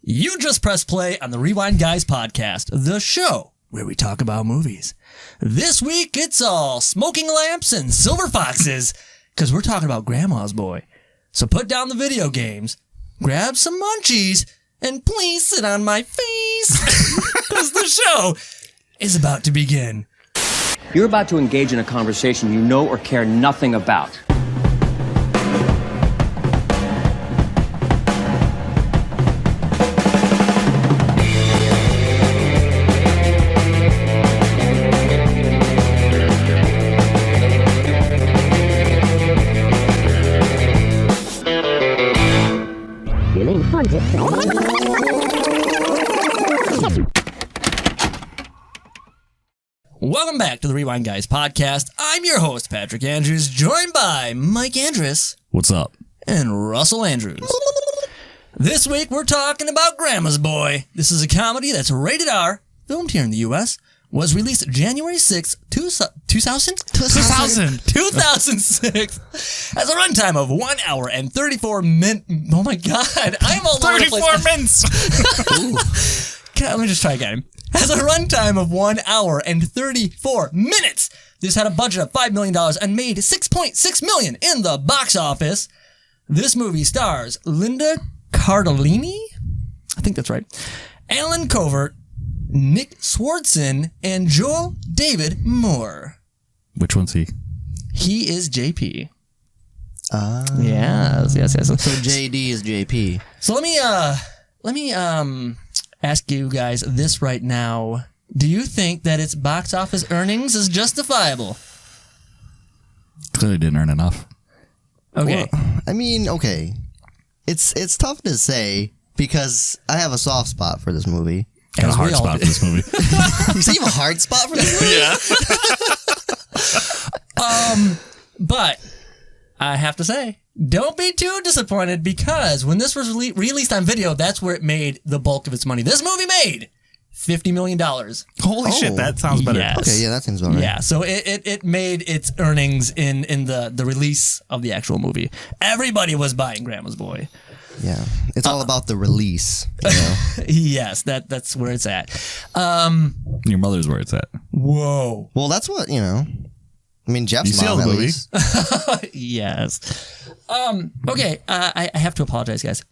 You just press play on the Rewind Guys podcast, the show where we talk about movies. This week, it's all smoking lamps and silver foxes, because we're talking about Grandma's Boy. So put down the video games, grab some munchies, and please sit on my face, because the show is about to begin. You're about to engage in a conversation you know or care nothing about. Welcome back to the Rewind Guys podcast. I'm your host, Patrick Andrews, joined by Mike Andrus. What's up? And Russell Andrews. This week, we're talking about Grandma's Boy. This is a comedy that's rated R, filmed here in the U.S., was released January 6th, 2006, has a runtime of 1 hour and 34 minutes. Oh my God, I'm all over the place. 34 minutes! God, let me just try again. Has a runtime of 1 hour and 34 minutes. This had a budget of $5 million and made $6.6 million in the box office. This movie stars Linda Cardellini, I think that's right, Alan Covert, Nick Swardson, and Joel David Moore. Which one's he? He is JP. Yes. So JD is JP. So let me ask you guys this right now. Do you think that its box office earnings is justifiable? Clearly didn't earn enough. Okay. Well, I mean, okay. It's tough to say because I have a soft spot for this movie. Got a hard spot for this movie. So you have a hard spot for this movie? Yeah. But I have to say, don't be too disappointed because when this was released on video, that's where it made the bulk of its money. This movie made $50 million. Holy shit, that sounds better. Yes. Okay, yeah, that seems all right. Yeah, so it made its earnings in the release of the actual movie. Everybody was buying Grandma's Boy. Yeah, it's all about the release. You know? Yes, that's where it's at. Your mother's where it's at. Whoa. Well, that's what, you know. I mean, Jeff's You see mom, all the at movies? least. Yes. Okay, I have to apologize, guys.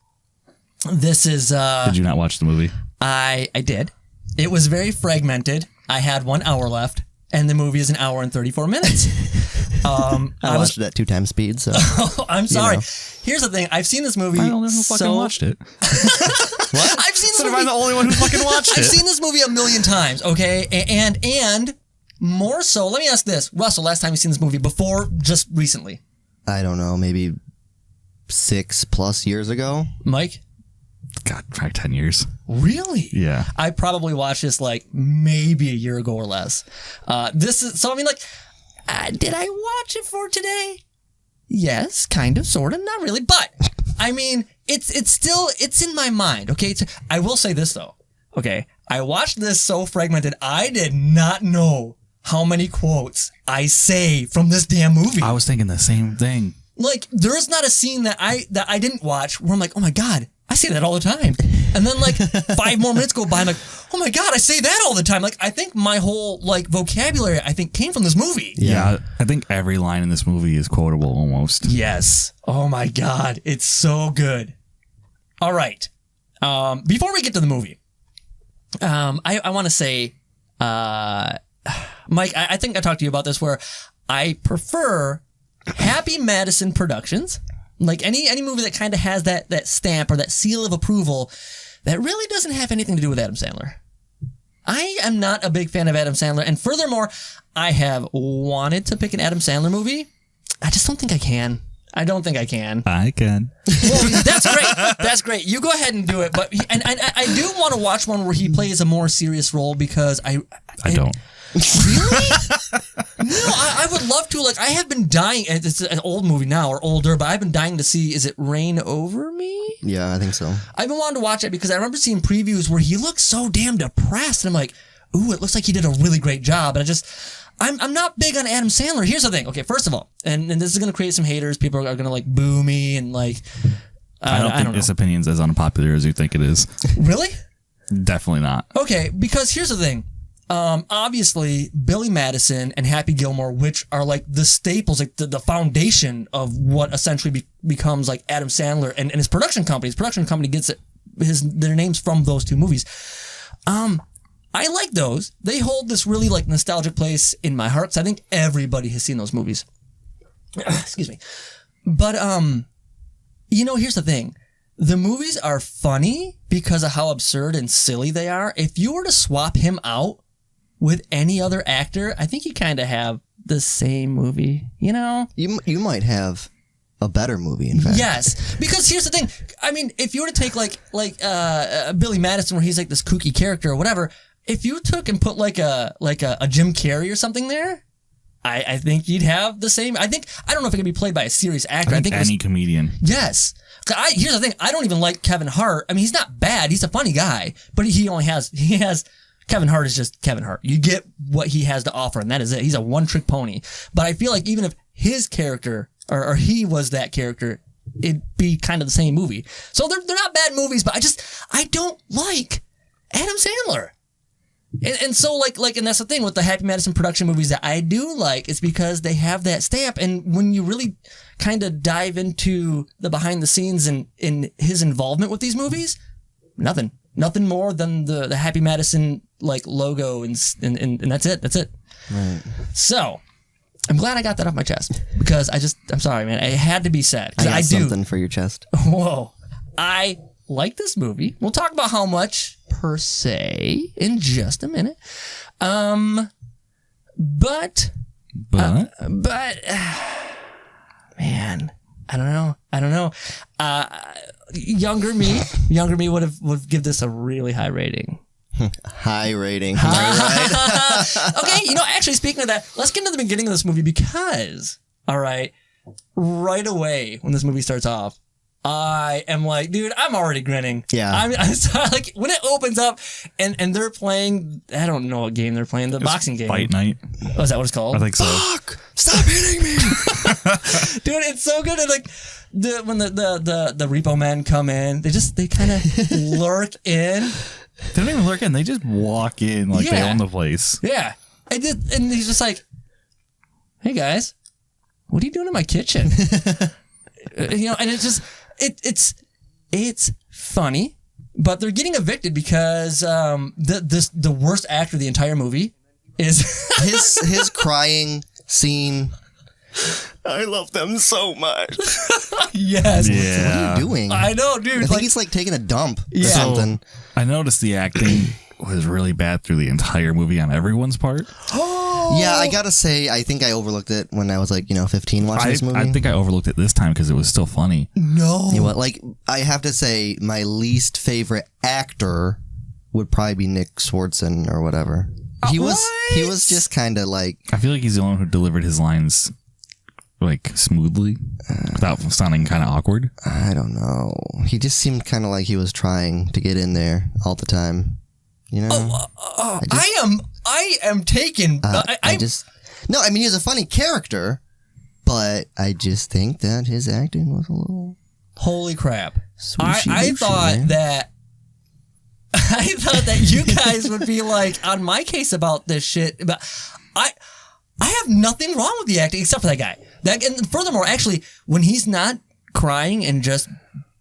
This is... Did you not watch the movie? I did. It was very fragmented. I had 1 hour left, and the movie is an hour and 34 minutes. I watched it at 2x speed, so... I'm sorry. know. Here's the thing. I've seen this movie I don't know who fucking watched it. What? I've seen this So am movie... I the only one who fucking watched it? I've seen this movie a million times, okay? And more so, let me ask this. Russell, last time you seen this movie before just recently? I don't know, maybe 6+ years ago. Mike? God, probably 10 years. Really? Yeah. I probably watched this like maybe a year ago or less. This is, so I mean like, did I watch it for today? Yes, kind of, sort of, not really, but I mean, it's still, it's in my mind, okay? I will say this though, okay? I watched this so fragmented, I did not know how many quotes I say from this damn movie. I was thinking the same thing. Like, there is not a scene that I didn't watch where I'm like, oh my God, I say that all the time. And then like 5 more minutes go by, I'm like, oh my God, I say that all the time. Like, I think my whole like vocabulary, I think came from this movie. Yeah, I think every line in this movie is quotable almost. Yes. Oh my God, it's so good. All right. Before we get to the movie, I want to say, Mike, I think I talked to you about this where I prefer Happy Madison Productions. Like any movie that kind of has that stamp or that seal of approval that really doesn't have anything to do with Adam Sandler. I am not a big fan of Adam Sandler, and furthermore, I have wanted to pick an Adam Sandler movie. I just don't think I can. I don't think I can. I can. Well, that's great. That's great. You go ahead and do it. But I do want to watch one where he plays a more serious role because I don't. Really? No, I would love to. Like, I have been dying. It's an old movie now, or older, but I've been dying to see, is it Reign Over Me? Yeah, I think so. I've been wanting to watch it because I remember seeing previews where he looks so damn depressed. And I'm like, ooh, it looks like he did a really great job. And I'm not big on Adam Sandler. Here's the thing. Okay, first of all, and this is going to create some haters. People are going to like boo me and like I don't think this opinion's as unpopular as you think it is. Really? Definitely not. Okay, because here's the thing. Obviously, Billy Madison and Happy Gilmore, which are like the staples, like the foundation of what essentially becomes like Adam Sandler and his production company. His production company gets their names from those two movies. I like those. They hold this really like nostalgic place in my heart. So I think everybody has seen those movies. Excuse me. But, here's the thing. The movies are funny because of how absurd and silly they are. If you were to swap him out with any other actor, I think you kind of have the same movie, You might have a better movie, in fact. Yes, because here's the thing. I mean, if you were to take like Billy Madison, where he's like this kooky character or whatever, if you took and put like a Jim Carrey or something there, I think you'd have the same. I don't know if it can be played by a serious actor. I think any comedian. Yes. Here's the thing. I don't even like Kevin Hart. I mean, he's not bad. He's a funny guy, but he has Kevin Hart is just Kevin Hart. You get what he has to offer, and that is it. He's a one-trick pony. But I feel like even if his character or he was that character, it'd be kind of the same movie. So they're not bad movies, but I don't like Adam Sandler. And so and that's the thing with the Happy Madison production movies that I do like, is because they have that stamp. And when you really kind of dive into the behind the scenes and in his involvement with these movies, nothing more than the Happy Madison logo and that's it. Right. So I'm glad I got that off my chest, because I'm sorry, man. It had to be said. I got something for your chest. Whoa. I like this movie. We'll talk about how much per se in just a minute. But man, I don't know. Younger me would give this a really high rating. High rating. Okay, actually, speaking of that, let's get into the beginning of this movie, because, all right, right away when this movie starts off, I am like, dude, I'm already grinning. Yeah. I'm sorry, like when it opens up and they're playing, I don't know what game they're playing, the boxing game. Fight Night. Oh, is that what it's called? I think so. Fuck! Stop hitting me! Dude, it's so good. And when the repo men come in, they kind of lurk in. They don't even lurk in. They just walk in like they own the place. Yeah. And he's just like, hey guys, what are you doing in my kitchen? And it's just, it's funny, but they're getting evicted because the worst actor of the entire movie is his crying scene. I love them so much. Yes. Yeah. What are you doing? I know, dude. I think he's taking a dump or Yeah. something. I noticed the acting was really bad through the entire movie on everyone's part. Yeah, I gotta say, I think I overlooked it when I was 15 watching this movie. I think I overlooked it this time because it was still funny. No. You know what? I have to say, my least favorite actor would probably be Nick Swardson or whatever. He was just kind of I feel like he's the one who delivered his lines smoothly without sounding kind of awkward. I don't know. He just seemed kind of like he was trying to get in there all the time. I am taken. No, I mean, he's a funny character, but I just think that his acting was a little. Holy crap! Swooshy I wooshy, thought man. that. I thought that you guys would be on my case about this shit, but I have nothing wrong with the acting except for that guy. And furthermore, actually, when he's not crying and just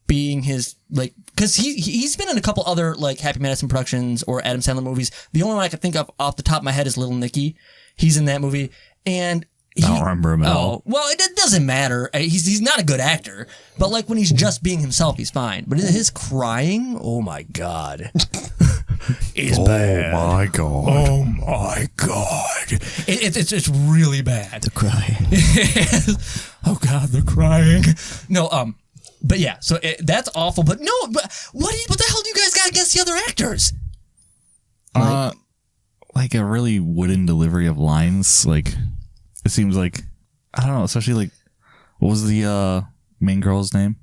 being his because he's been in a couple other Happy Madison productions or Adam Sandler movies. The only one I can think of off the top of my head is Little Nicky. He's in that movie, and I don't remember him at all. Well, it doesn't matter. He's not a good actor, but when he's just being himself, he's fine. But his crying, oh my god, is bad. Oh my god. Oh my god. It's really bad. The crying. Oh god, they're crying. No, but yeah, so that's awful. But no, but what the hell do you guys got against the other actors? A really wooden delivery of lines. It seems I don't know, especially what was the main girl's name?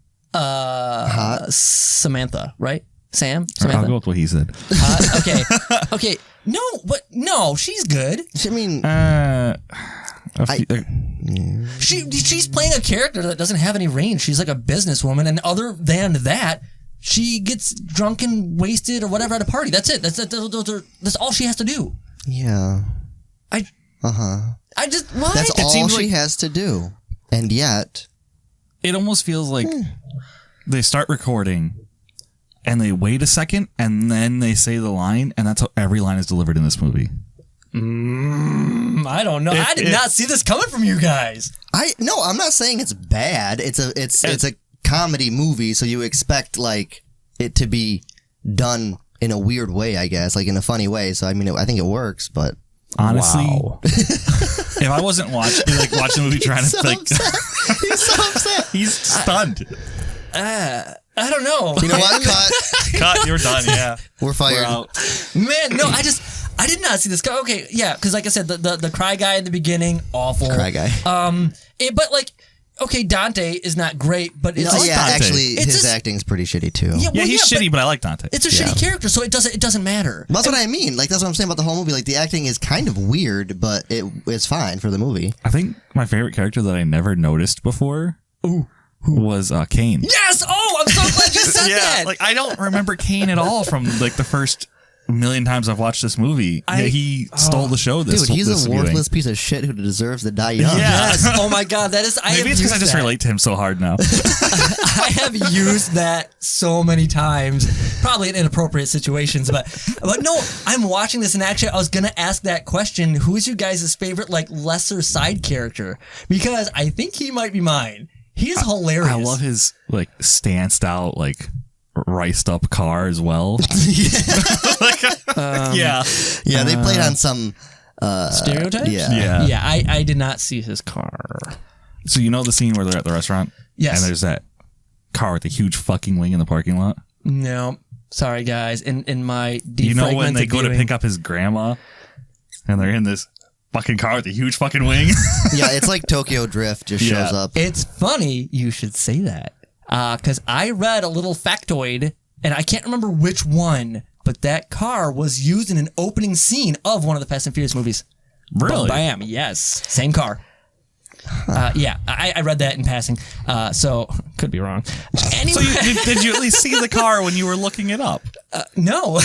Samantha, right? Samantha. I'll go with what he said. Okay. No, but no, she's good. I mean, She's playing a character that doesn't have any range. She's like a businesswoman, and other than that, she gets drunk and wasted or whatever at a party. That's it. That's all she has to do. Yeah. I just why? That's all she has to do, and yet it almost feels like they start recording, and they wait a second, and then they say the line, and that's how every line is delivered in this movie. I don't know. I did not see this coming from you guys. I'm not saying it's bad. It's a comedy movie, so you expect like it to be done in a weird way, I guess, like in a funny way. So I mean, I think it works, but honestly, if I wasn't watching the movie trying to like, he's so upset. He's stunned. I don't know. You know what? Cut. You're done. Yeah, we're fired. We're out. Man, no, I did not see this. Okay, yeah, because like I said, the cry guy in the beginning, awful. Cry guy. But like, okay, Dante is not great, but it's no, yeah, Dante. actually, his acting's pretty shitty too. Yeah, he's shitty, but I like Dante. It's a shitty character, so it doesn't matter. That's what I mean. Like that's what I'm saying about the whole movie. Like the acting is kind of weird, but it's fine for the movie. I think my favorite character that I never noticed before was Kane. Yes! Oh, I'm so glad you said that! Like I don't remember Kane at all from like the first million times I've watched this movie. He stole the show. Dude, he's a worthless piece of shit who deserves to die young. Yes. Oh my god, that is. Maybe it's because I just relate to him so hard now. I have used that so many times, probably in inappropriate situations, but no, I'm watching this and actually I was gonna ask that question: who is your guys' favorite like lesser side character? Because I think he might be mine. He is hilarious. I love his like stanced out like riced up car as well. Yeah, they played on some stereotypes. Yeah. I did not see his car. So you know the scene where they're at the restaurant? Yes. And there's that car with the huge fucking wing in the parking lot. No, sorry guys. In my deep you know when they go to pick up his grandma, and they're in this fucking car with a huge fucking wing. Yeah, it's like Tokyo Drift just shows up. It's funny you should say that. Because I read a little factoid, and I can't remember which one, but that car was used in an opening scene of one of the Fast and Furious movies. Really? Bam, yes. Same car. Yeah, I read that in passing, so could be wrong. Anyway. So did you at least see the car when you were looking it up? No.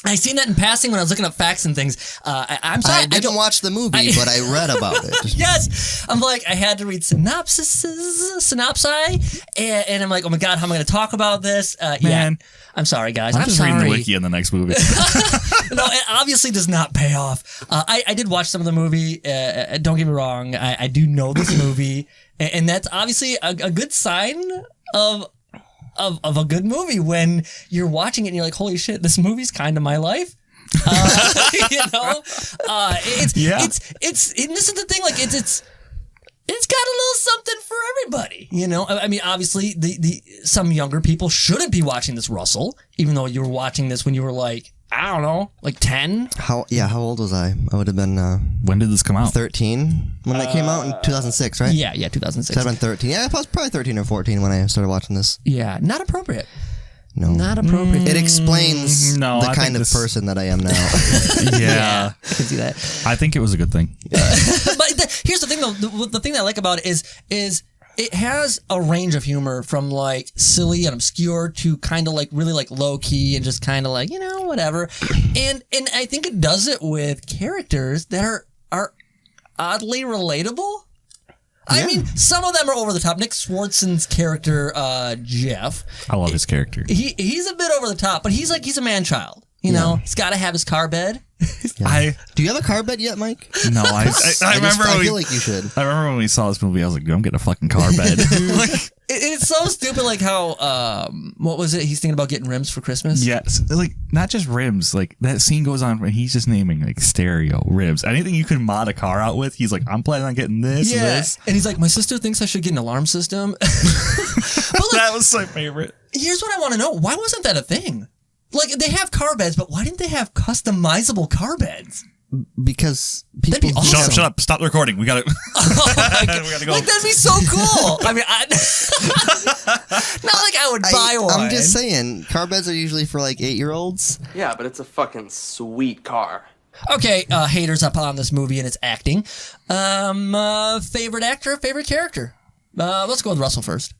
I seen that in passing when I was looking up facts and things. I'm sorry. I didn't watch the movie, but I read about it. Yes. I'm like, I had to read synopsi, and I'm like, oh my God, how am I going to talk about this? Man. Yeah. I'm sorry, guys. I'm just sorry. reading the wiki in the next movie. No, it obviously does not pay off. I did watch some of the movie. Don't get me wrong. I do know this movie, and that's obviously a good sign of a good movie when you're watching it and you're like, holy shit, this movie's kind of my life. You know, it's and this is the thing, like it's got a little something for everybody, you know. I mean, obviously, the some younger people shouldn't be watching this, Russell, even though you were watching this when you were like, I don't know, like 10. How old was I? I would have been when did this come out? 13 when it came out in 2006, right? Yeah, 2006. So I'd been 13. Yeah, I was probably 13 or 14 when I started watching this. Yeah, not appropriate. No, not appropriate. It explains the kind of person that I am now. Yeah, I can see that. I think it was a good thing. But here's the thing, though. The thing that I like about it is it has a range of humor from like silly and obscure to kind of like really like low key and just kind of like, you know, whatever. And I think it does it with characters that are oddly relatable. I mean, some of them are over the top. Nick Swardson's character, Jeff. I love his character. He's a bit over the top, but he's a man-child. You know, he's got to have his car bed. Yeah. Do you have a car bed yet, Mike? No, I remember. I feel like you should. I remember when we saw this movie, I was like, I'm getting a fucking car bed. It's so stupid, like how, what was it? He's thinking about getting rims for Christmas? Yes. Like, not just rims. Like, that scene goes on and he's just naming, like, stereo, ribs. Anything you can mod a car out with, he's like, I'm planning on getting this and this. And he's like, my sister thinks I should get an alarm system. But that was my favorite. Here's what I want to know. Why wasn't that a thing? Like, they have car beds, but why didn't they have customizable car beds? Because people... That'd be awesome. Shut up. Stop the recording. We got to... we got to go. Like, that'd be so cool. I mean, not like I would buy one. I'm just saying, car beds are usually for like 8-year-olds. Yeah, but it's a fucking sweet car. Okay, haters up on this movie and its acting. Favorite actor, favorite character. Let's go with Russell first.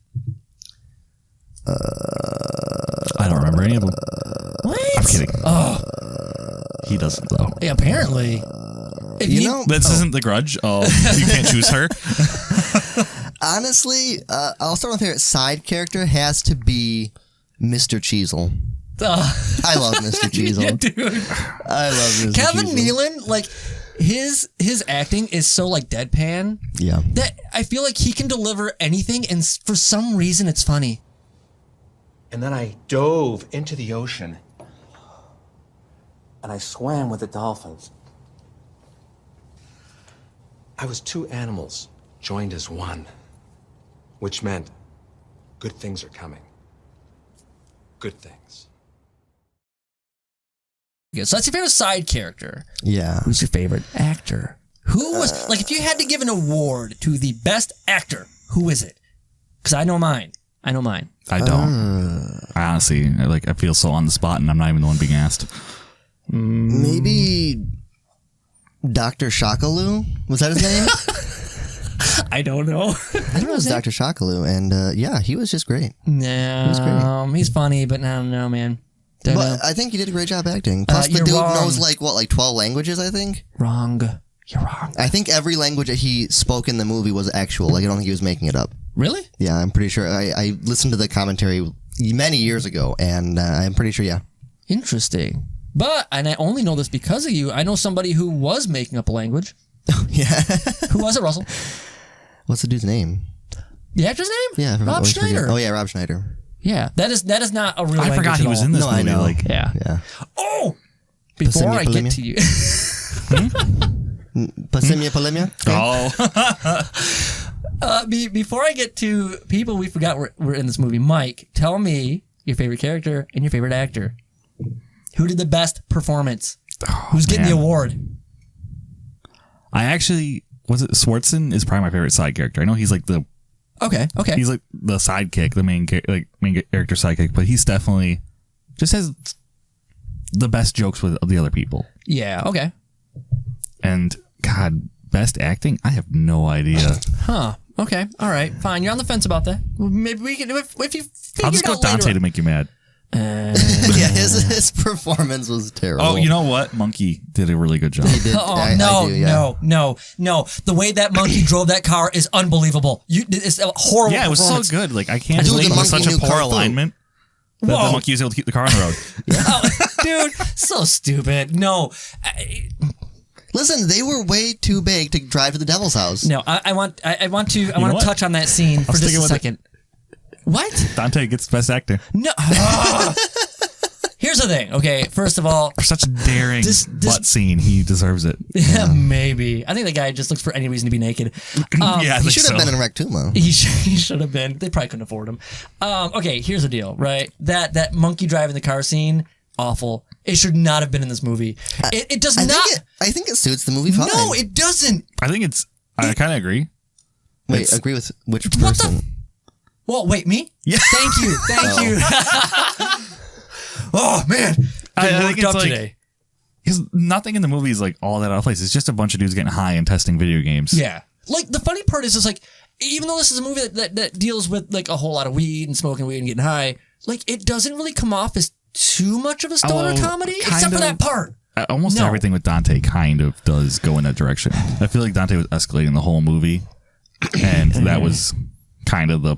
I don't remember any of them. What? I'm kidding. Oh, He doesn't though. yeah, apparently. If You know, This isn't The Grudge. Oh, you can't choose her. honestly, I'll start with her side character has to be Mr. Cheezel. I love Mr. Cheezel. Yeah, dude. I love Mr. Kevin Cheezel. Nealon, like his acting is so like deadpan Yeah. that I feel like he can deliver anything, and for some reason it's funny. And then I dove into the ocean. And I swam with the dolphins. I was two animals joined as one, which meant good things are coming. Good things. Okay, so that's your favorite side character. Yeah. Who's your favorite actor? Who was like if you had to give an award to the best actor, who is it? Because I know mine. I don't. I honestly, I feel so on the spot, and I'm not even the one being asked. Maybe Dr. Shakaloo? Was that his name? I don't know. I think it was Dr. Shakaloo, and yeah, he was just great. No, he's funny, but I don't know, man. Don't know. But I think he did a great job acting. Plus, the you're dude wrong. knows like 12 languages, I think. Wrong. You're wrong. I think every language that he spoke in the movie was actual. Like, I don't think he was making it up. Really? Yeah, I'm pretty sure. I listened to the commentary many years ago, and I'm pretty sure, yeah. Interesting. But, and I only know this because of you, I know somebody who was making up a language. Yeah. Who was it, Russell? What's the dude's name? The actor's name? Yeah, I Rob always forget. Schneider. Oh, yeah, Rob Schneider. Yeah, that is not a real language I forgot he at was all. in this No, I movie. know. Like, Yeah. Yeah. Oh! Before Pasimia I get Polimia? to you. Pasimia Polimia? oh, Before I get to people we forgot were in this movie, Mike, tell me your favorite character and your favorite actor. Who did the best performance? Who's getting the man. award? I actually was it Swardson is probably my favorite side character. I know he's like the Okay. he's like the sidekick, the main character sidekick, but he's definitely just has the best jokes with the other people. Yeah, okay. And God, best acting? I have no idea. Huh. Okay. All right. Fine. You're on the fence about that. Well, maybe we can if you figure I'll just it go out with Dante later. to make you mad. Yeah, his performance was terrible. Oh, you know what? Monkey did a really good job. He did. Oh, I no, do, yeah. no. The way that monkey drove that car is unbelievable. It's a horrible Yeah, it was so performance. good. Like I can't Dude, believe the it was monkey such a knew poor Kung Fu. alignment that Whoa. the monkey was able to keep the car on the road. Oh, dude, so stupid. No. Listen, they were way too big to drive to the devil's house. No, I want to know what? touch on that scene for just stick a with it. second. What? Dante gets best actor. No. Here's the thing. Okay, first of all, For such a daring This- butt scene, he deserves it. maybe. I think the guy just looks for any reason to be naked. Yeah, I He think should have so. been in Rec 2, man. He should have been. They probably couldn't afford him. Okay, here's the deal, right? That monkey driving the car scene, awful. It should not have been in this movie. It does I not. think it suits the movie fine. No, it doesn't. I think I kind of agree. Wait, it's- agree with which What the person? Well, wait, me? Yeah. Thank you. You. Oh, man. I Getting think worked it's up like- today. Because nothing in the movie is like all that out of place. It's just a bunch of dudes getting high and testing video games. Yeah. Like, the funny part is like, even though this is a movie that deals with, like, a whole lot of weed and smoking weed and getting high, like, it doesn't really come off as too much of a stoner Oh, comedy, kind except for of. that part. Almost No. everything with Dante kind of does go in that direction. I feel like Dante was escalating the whole movie, and that was kind of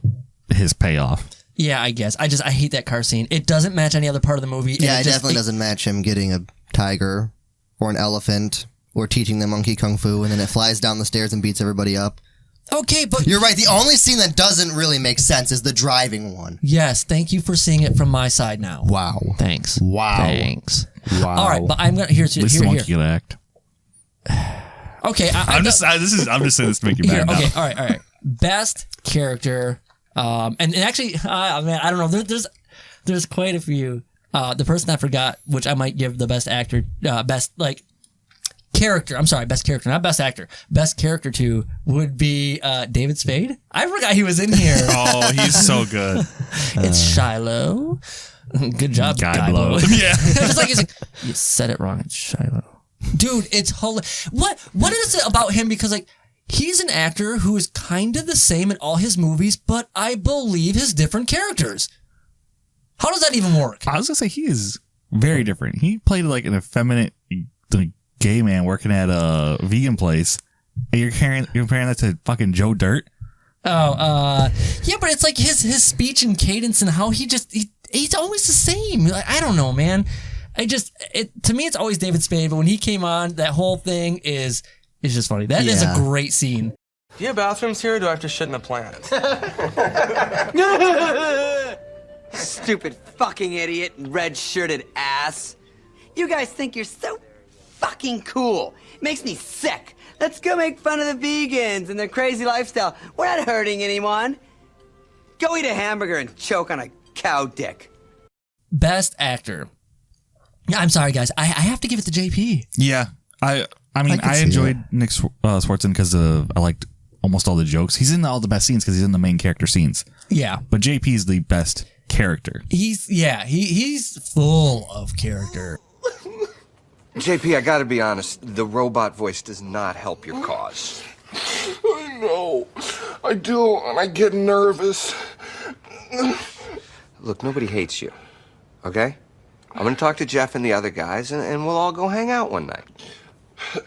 his payoff. Yeah, I guess. I hate that car scene. It doesn't match any other part of the movie. and Yeah, it just- definitely doesn't match him getting a tiger or an elephant or teaching the monkey kung fu, and then it flies down the stairs and beats everybody up. Okay, but You're right. The only scene that doesn't really make sense is the driving one. yes, thank you for seeing it from my side now. Wow. Thanks. Wow. Thanks. Wow. All right, but I'm gonna here. At least the monkey Here. could act. Okay, I'm just saying this to make you here. mad. Okay, now. all right. Best character, and actually, man, I don't know. There's quite a few. The person I forgot, which I might give the best actor, best like character. I'm sorry, best character, not best actor. Best character to would be David Spade. I forgot he was in here. Oh, he's so good. It's Shiloh. Good job, Guy Guy blow. Blow. Yeah. It's like he's like, you said it wrong. It's Shiloh. Dude, it's hilarious. What is it about him? Because like he's an actor who is kind of the same in all his movies, but I believe his different characters. How does that even work? I was gonna say he is very different. He played like an effeminate gay man working at a vegan place. And you're comparing that to fucking Joe Dirt. Oh, yeah, but it's like his speech and cadence and how he's always the same. Like, I don't know, man. To me, it's always David Spade, but when he came on, that whole thing is just funny. That is a great scene. Do you have bathrooms here, or do I have to shit in a plant? Stupid fucking idiot, red-shirted ass. You guys think you're so fucking cool. Makes me sick. Let's go make fun of the vegans and their crazy lifestyle. We're not hurting anyone. Go eat a hamburger and choke on a cow dick. Best actor. I'm sorry, guys. I have to give it to JP. Yeah, I mean, I enjoyed Nick Swardson because I liked almost all the jokes. He's in all the best scenes because he's in the main character scenes. Yeah, but JP is the best character. He's full of character. JP, I gotta be honest, the robot voice does not help your cause. I know. I do, and I get nervous. Look, nobody hates you, okay? I'm gonna talk to Jeff and the other guys, and we'll all go hang out one night.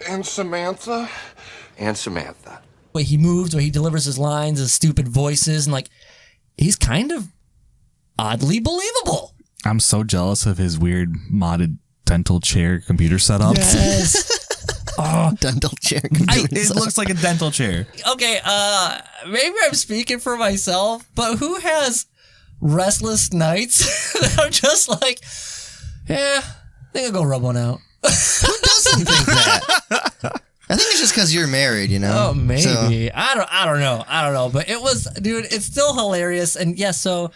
And Samantha? And Samantha. The way he moves, the way he delivers his lines, his stupid voices, and like, he's kind of oddly believable. I'm so jealous of his weird modded dental chair computer setup. Yes. Dental chair. It looks like a dental chair. Okay, maybe I'm speaking for myself, but who has restless nights that are just like, yeah, I think I'll go rub one out. Who doesn't think that? I think it's just because you're married, you know? Oh, maybe. So. I don't know. But it was, dude, it's still hilarious. And yes, so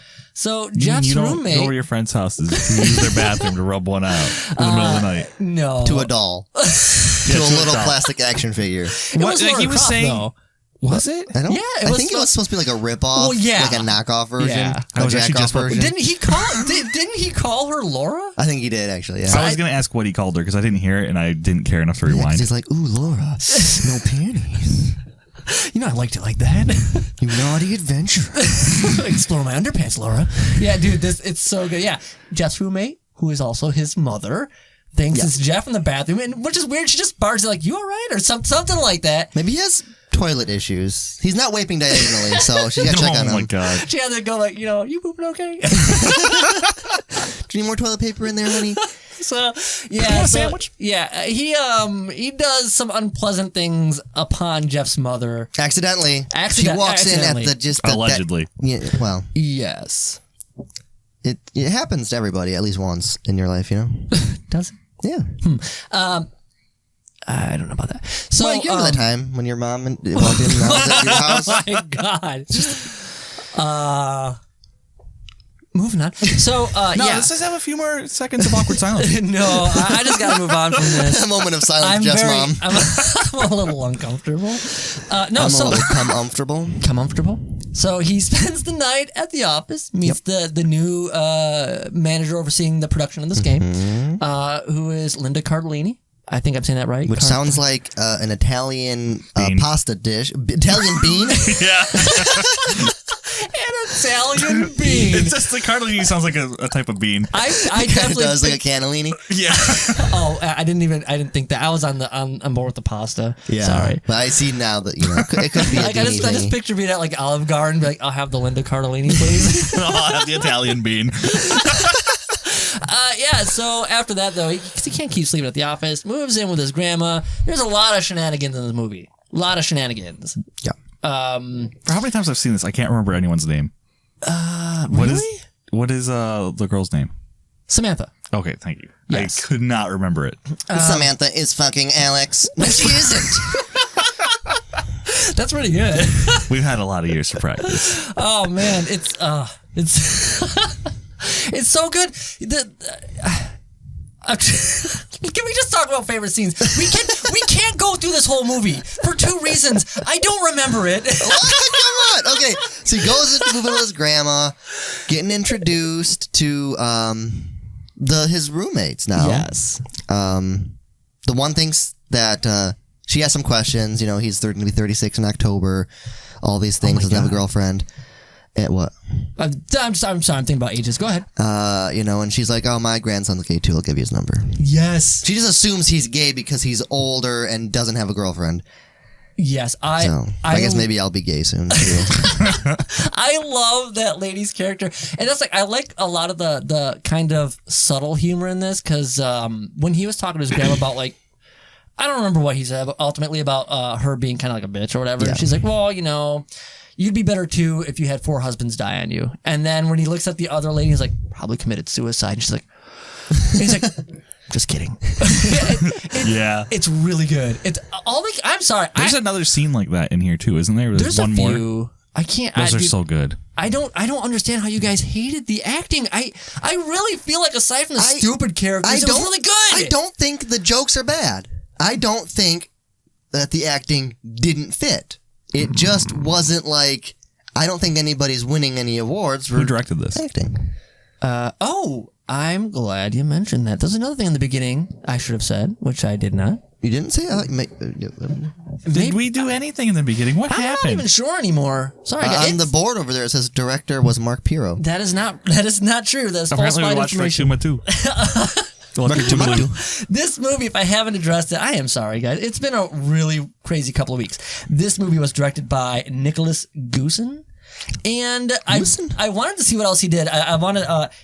Jeff's roommate. Go over to your friend's house to use their bathroom to rub one out in the middle of the night. No. To a doll. To a little plastic action figure. What he was saying. Though. Was it? I think it was supposed to be like a ripoff. Well, yeah. Like a knockoff version. Yeah. A jack-off version. Didn't he call her Laura? I think he did, actually, yeah. I was going to ask what he called her because I didn't hear it and I didn't care enough to rewind. He's like, ooh, Laura, no panties. You know I liked it like that. You naughty adventurer. Explore my underpants, Laura. Yeah, dude, it's so good. Yeah, Jeff's roommate, who is also his mother, thinks it's Jeff in the bathroom, and which is weird. She just barges like, "You all right?" or something like that. Maybe he has toilet issues. He's not wiping diagonally, so she got to check on him. Oh my god! She had to go like, you pooping okay? Do you need more toilet paper in there, honey? So yeah, sandwich. Yeah, he does some unpleasant things upon Jeff's mother. Accidentally. She walks in at the allegedly. Well, yes. It happens to everybody at least once in your life, you know. Does it? Yeah. I don't know about that. So you remember that time when your mom walked in and was at your house? Oh my god. Moving on. So, let's just have a few more seconds of awkward silence. No, I just got to move on from this. A moment of silence, Jeff's mom. I'm a little uncomfortable. Comfortable. So he spends the night at the office, meets the new manager overseeing the production of this game, who is Linda Cardellini. I think I'm saying that right. Which sounds like an Italian pasta dish. Italian bean? Yeah. An Italian bean. It's just the Cardellini sounds like a type of bean. I definitely does like a cannellini. Yeah. Oh, I didn't think that. I was on board with the pasta. Yeah. Sorry. But I see now that it could be like I just picture being at like Olive Garden, be like, I'll have the Linda Cardellini, please. I'll have the Italian bean. So after that though, he can't keep sleeping at the office, moves in with his grandma. There's a lot of shenanigans in this movie. A lot of shenanigans. Yeah. For how many times I've seen this, I can't remember anyone's name. Really? What is the girl's name? Samantha. Okay, thank you. Yes. I could not remember it. Samantha is fucking Alex. No, she isn't. That's pretty good. We've had a lot of years to practice. Oh man, it's it's so good. Can we just talk about favorite scenes? We can't go through this whole movie for two reasons. I don't remember it. Come on. Okay, so he goes to move in with his grandma, getting introduced to his roommates now. Yes. the one thinks that she has some questions. You know, he's going to be 36 in October. All these things. Doesn't have a girlfriend. What? I'm sorry. I'm thinking about ages. Go ahead. You know, and she's like, "Oh, my grandson's gay too. I'll give you his number." Yes. She just assumes he's gay because he's older and doesn't have a girlfriend. Yes, I guess maybe I'll be gay soon. Too. I love that lady's character, and that's like I like a lot of the kind of subtle humor in this because when he was talking to his grandma about like I don't remember what he said, but ultimately about her being kind of like a bitch or whatever. Yeah. And she's like, well, you know, you'd be better too if you had 4 husbands die on you. And then when he looks at the other lady, he's like, probably committed suicide. And she's like, and he's like, just kidding. Yeah, it's really good. It's all like I'm sorry. There's another scene like that in here too, isn't there? There's one a few. more. I can't. Those are so good. I don't understand how you guys hated the acting. I really feel like aside from the stupid characters, it was really good. I don't think the jokes are bad. I don't think that the acting didn't fit. It just wasn't like. I don't think anybody's winning any awards for Who directed this? Acting. I'm glad you mentioned that. There's another thing in the beginning I should have said, which I did not. You didn't say? Did we do anything in the beginning? What happened? I'm not even sure anymore. Sorry, guys. On the board over there, it says director was Mark Pirro. That is not true. That's apparently falsified we watched information. Tuma too. This movie, if I haven't addressed it, I am sorry, guys. It's been a really crazy couple of weeks. This movie was directed by Nicholaus Goossen. And I wanted to see what else he did.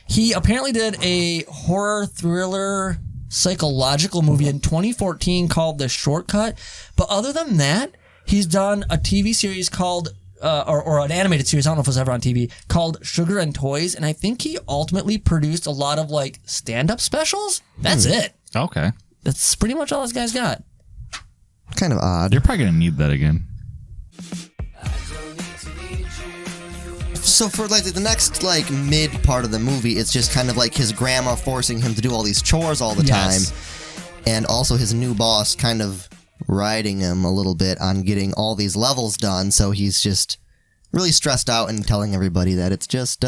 He apparently did a horror thriller psychological movie in 2014 called The Shortcut. But other than that, he's done a TV series called, or an animated series, I don't know if it was ever on TV, called Sugar and Toys. And I think he ultimately produced a lot of like stand-up specials. That's it. Okay. That's pretty much all this guy's got. Kind of odd. You're probably going to need that again. So for like the next like mid part of the movie, it's just kind of like his grandma forcing him to do all these chores all the time, and also his new boss kind of riding him a little bit on getting all these levels done. So he's just really stressed out and telling everybody that it's just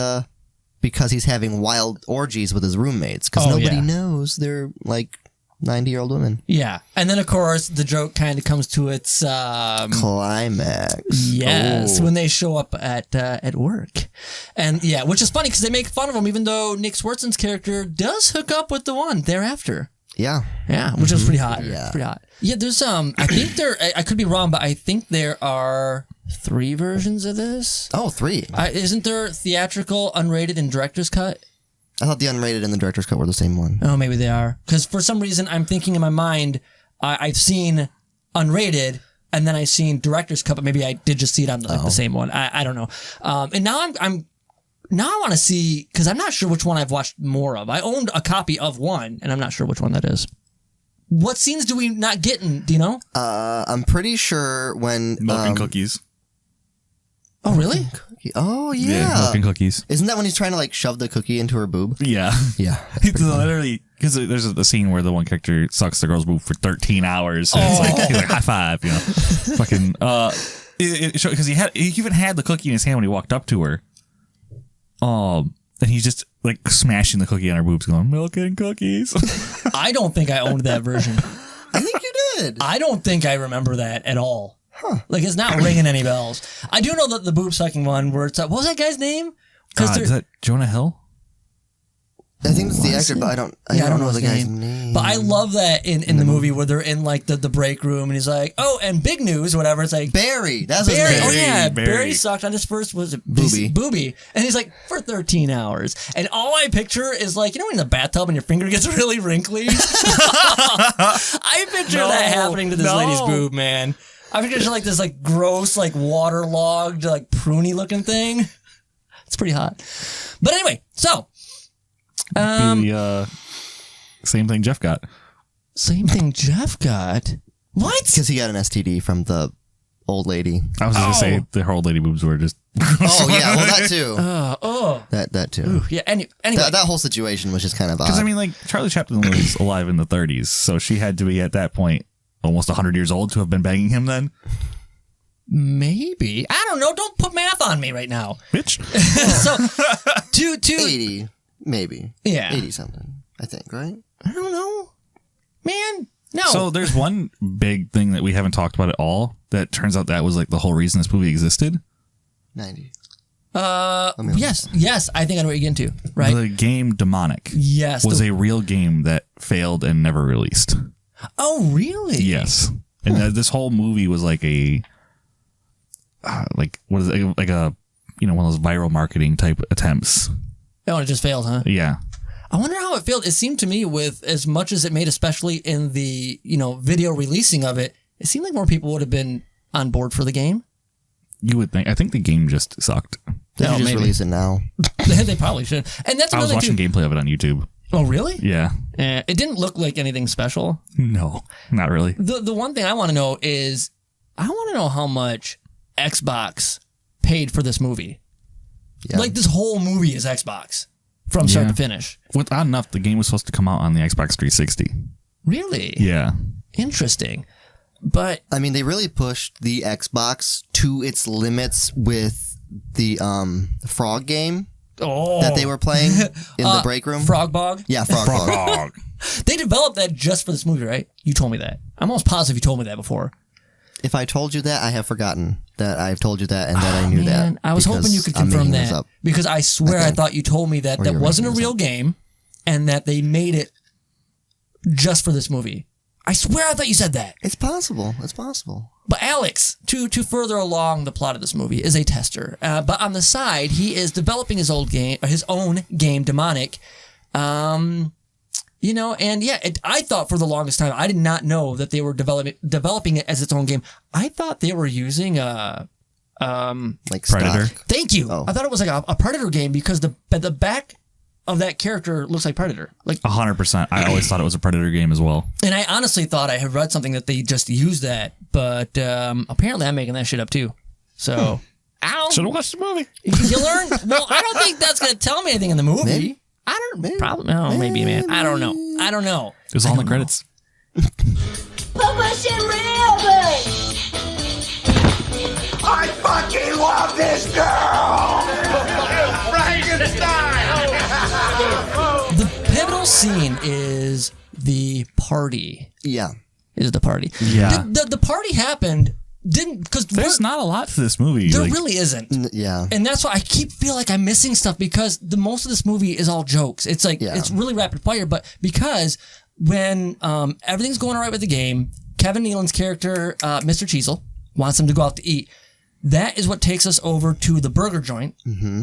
because he's having wild orgies with his roommates because nobody knows they're like 90-year-old women. Yeah. And then, of course, the joke kind of comes to its climax. Yes, when they show up at work. And yeah, which is funny because they make fun of him even though Nick Swardson's character does hook up with the one thereafter. Yeah. Yeah, which was pretty hot. Yeah. Pretty hot. Yeah, there's I think I could be wrong, but I think there are 3 versions of this. Oh, 3. Isn't there theatrical, unrated, and director's cut? I thought the unrated and the director's cut were the same one. Oh, maybe they are. Because for some reason, I'm thinking in my mind, I've seen unrated, and then I've seen director's cut, but maybe I did just see it on the same one. I don't know. And now now I want to see, because I'm not sure which one I've watched more of. I owned a copy of one, and I'm not sure which one that is. What scenes do we not get in? Do you know? I'm pretty sure when Milk and cookies. Oh, really? Oh, yeah. Milk and cookies. Isn't that when he's trying to like shove the cookie into her boob? Yeah. Yeah. It's literally, because there's a scene where the one character sucks the girl's boob for 13 hours. And it's like, he's like, high five, you know. Fucking, because he even had the cookie in his hand when he walked up to her. And he's just like smashing the cookie on her boobs going, milk and cookies. I don't think I owned that version. I think you did. I don't think I remember that at all. Huh. Like, it's not ringing any bells. I do know that the boob sucking one where it's what was that guy's name? Is that Jonah Hill? I think it's the actor, but I don't know the guy's name. But I love that in the movie where they're in like the break room and he's like, oh, and big news, whatever. It's like Barry. That's his Barry. name. Oh yeah, Barry. Barry sucked on his first Booby. and he's like for 13 hours. And all I picture is like, you know, in the bathtub and your finger gets really wrinkly. I picture that happening to this lady's boob, man. I picture like this like gross like waterlogged like pruny looking thing. It's pretty hot. But anyway, so. The same thing Jeff got. Same thing Jeff got? What? Because he got an STD from the old lady. I was going to say the her old lady boobs were just. Oh yeah, well that too. That too. Ooh, yeah. Anyway, that whole situation was just kind of odd. Because I mean, like Charlie Chaplin was alive in the 30s, so she had to be at that point almost 100 years old to have been banging him then. Maybe. I don't know. Don't put math on me right now, bitch. So, two 80. Maybe. Yeah. 80 something, I think, right? I don't know. Man, No. So there's one big thing that we haven't talked about at all that turns out that was like the whole reason this movie existed. 90. Yes, I think I know what you're getting to, right? The game Demonic Yes. was a real game that failed and never released. Oh, really? Yes. And this whole movie was like a, like, what is it? Like a, one of those viral marketing type attempts. Oh, and it just failed, huh? Yeah. I wonder how it failed. It seemed to me with as much as it made, especially in the, video releasing of it, it seemed like more people would have been on board for the game. You would think. I think the game just sucked. They should just release it now. They probably should. And that's I was another watching thing, gameplay of it on YouTube. Oh, really? Yeah. It didn't look like anything special. No, not really. The one thing I want to know is, I want to know how much Xbox paid for this movie. Yeah. Like, this whole movie is Xbox from start to finish. With odd enough, the game was supposed to come out on the Xbox 360. Really? Yeah. Interesting. But I mean, they really pushed the Xbox to its limits with the frog game that they were playing in the break room. Frog Bog? Yeah, Frog Bog. They developed that just for this movie, right? You told me that. I'm almost positive you told me that before. If I told you that, I have forgotten that I've told you that and that I knew that. I was hoping you could confirm that. Because I swear I thought you told me that Or that you're wasn't a making this real game and that they made it just for this movie. I swear I thought you said that. It's possible. It's possible. But Alex, to further along the plot of this movie, is a tester. But on the side, he is developing his own game, Demonic. And yeah, I thought for the longest time, I did not know that they were developing it as its own game. I thought they were using like Predator. stock. Thank you. Oh. I thought it was like a Predator game because the back of that character looks like Predator. Like 100%. I always thought it was a Predator game as well. And I honestly thought I had read something that they just used that, but apparently I'm making that shit up too. So, Should have watched the movie. You learn? Well, I don't think that's going to tell me anything in the movie. Maybe. I don't. Probably. No, maybe, man. I don't know. It was all in the credits. Publish it real good. I fucking love this girl! The pivotal scene is the party. Yeah. Is the party. Yeah. The party happened. Because there's not a lot to this movie. There really isn't. Yeah. And that's why I feel like I'm missing stuff because most of this movie is all jokes. It's like, it's really rapid fire, but because when everything's going all right with the game, Kevin Nealon's character, Mr. Cheezel, wants him to go out to eat. That is what takes us over to the burger joint,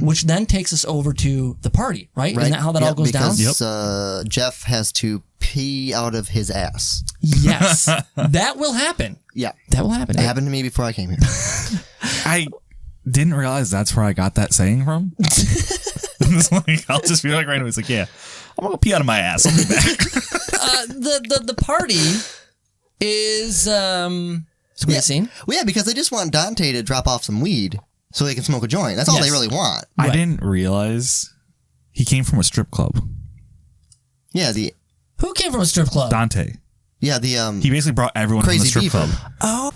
which then takes us over to the party, right? Isn't that how that all goes down? Because Jeff has to pee out of his ass. Yes. That will happen. Yeah. That will happen. It happened to me before I came here. I didn't realize that's where I got that saying from. It's like, I'll just be like randomly, it's like, yeah, I'm going to pee out of my ass. I'll be back. The party is... Sweet scene. Well, yeah, because they just want Dante to drop off some weed so they can smoke a joint. That's all they really want. I didn't realize he came from a strip club. Yeah, Who came from a strip club? Dante. Yeah, he basically brought everyone from the strip club. Oh.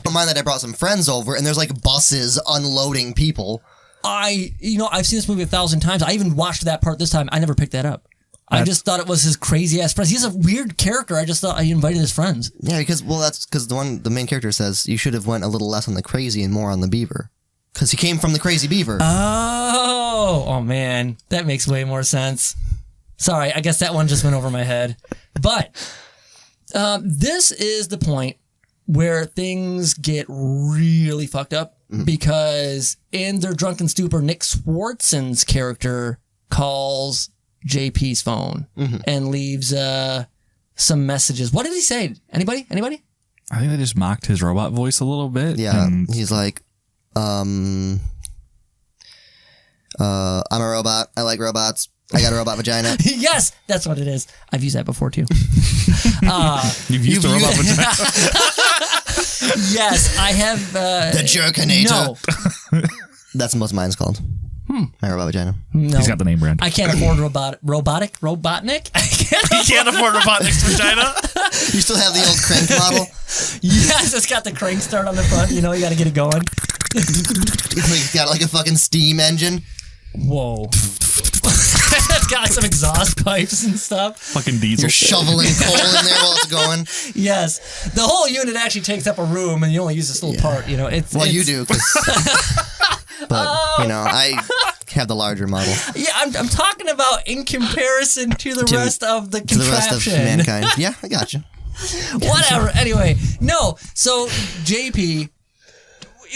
Don't mind that I brought some friends over and there's like buses unloading people. I've seen this movie 1,000 times. I even watched that part this time. I never picked that up. I just thought it was his crazy ass friends. He's a weird character. I just thought I invited his friends. Yeah, that's because the main character says you should have went a little less on the crazy and more on the beaver. Because he came from the crazy beaver. Oh man, that makes way more sense. Sorry, I guess that one just went over my head. But this is the point where things get really fucked up because in their drunken stupor, Nick Swardsen's character calls JP's phone and leaves some messages. What did he say? Anybody? I think they just mocked his robot voice a little bit. Yeah, he's like, I'm a robot. I like robots. I got a robot vagina. Yes, that's what it is. I've used that before too. You've used a robot vagina? Yes, I have. The Jerkinator. No. That's what mine's called. My robot vagina. No. He's got the name brand. I can't afford Robotnik? He can't afford Robotnik's vagina? You still have the old crank model? Yes, it's got the crank start on the front. You got to get it going. It's got like a fucking steam engine. Whoa. That's got like some exhaust pipes and stuff. Fucking diesel. You're shoveling coal in there while it's going. Yes, the whole unit actually takes up a room, and you only use this little part. You know, you do. But I have the larger model. Yeah, I'm talking about in comparison to the rest of the contraption. To the rest of mankind. Yeah, I got you. Whatever. Anyway, no. So JP,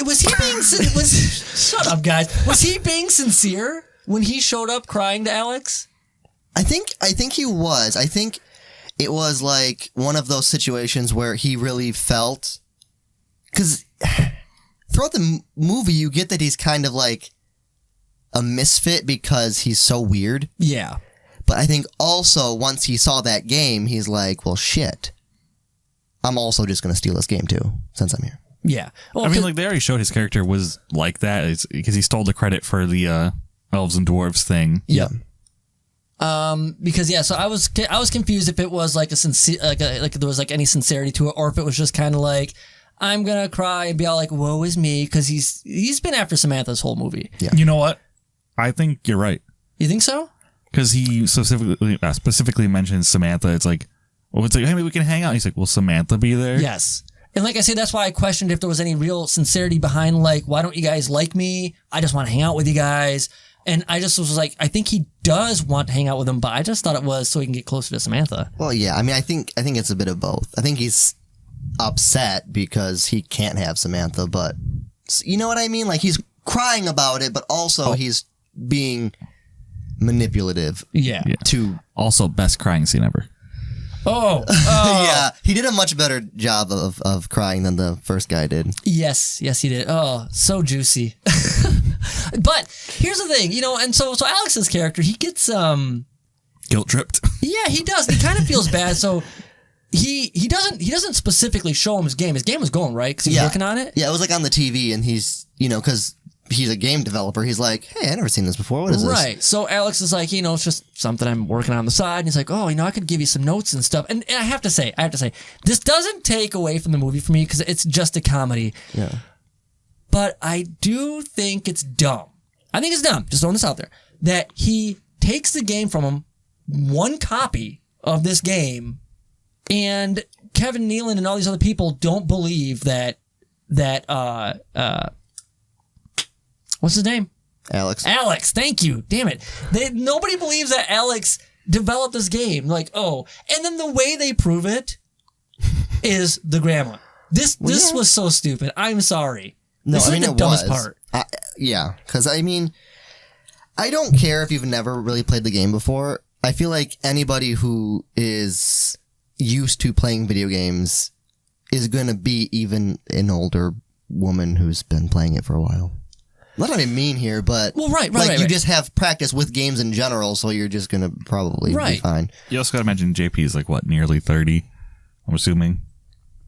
was he being? Shut up, guys. Was he being sincere when he showed up crying to Alex? I think he was. I think it was like one of those situations where he really felt, because throughout the movie you get that he's kind of like a misfit because he's so weird. Yeah. But I think also once he saw that game, he's like, well, shit. I'm also just going to steal this game too, since I'm here. Yeah. Well, I mean, like, they already showed his character was like that because he stole the credit for the elves and dwarves thing. Yeah. Because so I was confused if it was like a sincere, like there was like any sincerity to it, or if it was just kind of like, I'm gonna cry and be all like, woe is me, because he's been after Samantha's whole movie. Yeah. You know what? I think you're right. You think so? Because he specifically mentions Samantha. It's like, well, it's like, hey, maybe we can hang out. He's like, will Samantha be there? Yes. And like I say, that's why I questioned if there was any real sincerity behind, like, why don't you guys like me? I just want to hang out with you guys. And I just was like, I think he does want to hang out with them, but I just thought it was so he can get closer to Samantha. Well, yeah. I mean, I think it's a bit of both. I think he's upset because he can't have Samantha, but you know what I mean? Like, he's crying about it, but also he's being manipulative. Yeah. To also, best crying scene ever. Oh. Yeah. He did a much better job of crying than the first guy did. Yes, he did. Oh, so juicy. But here's the thing, and so Alex's character, he gets guilt tripped. Yeah, he does. He kind of feels bad. So he doesn't specifically show him his game. His game was going, right? Because he's working on it. Yeah, it was like on the TV, and he's because he's a game developer. He's like, hey, I never seen this before. What is this? Right. So Alex is like, it's just something I'm working on the side. And he's like, oh, I could give you some notes and stuff. And I have to say, this doesn't take away from the movie for me because it's just a comedy. Yeah. But I do think it's dumb. I think it's dumb, just throwing this out there, that he takes the game from him, one copy of this game, and Kevin Nealon and all these other people don't believe that what's his name? Alex. Alex, thank you. Damn it. Nobody believes that Alex developed this game. Like, oh. And then the way they prove it is the grandma. This was so stupid. I'm sorry. No, this is the dumbest part. Yeah, because I mean, I don't care if you've never really played the game before. I feel like anybody who is used to playing video games is going to be even an older woman who's been playing it for a while. Not what I mean here, but you just have practice with games in general, so you're just going to probably be fine. You also got to imagine JP is like, what, nearly 30, I'm assuming?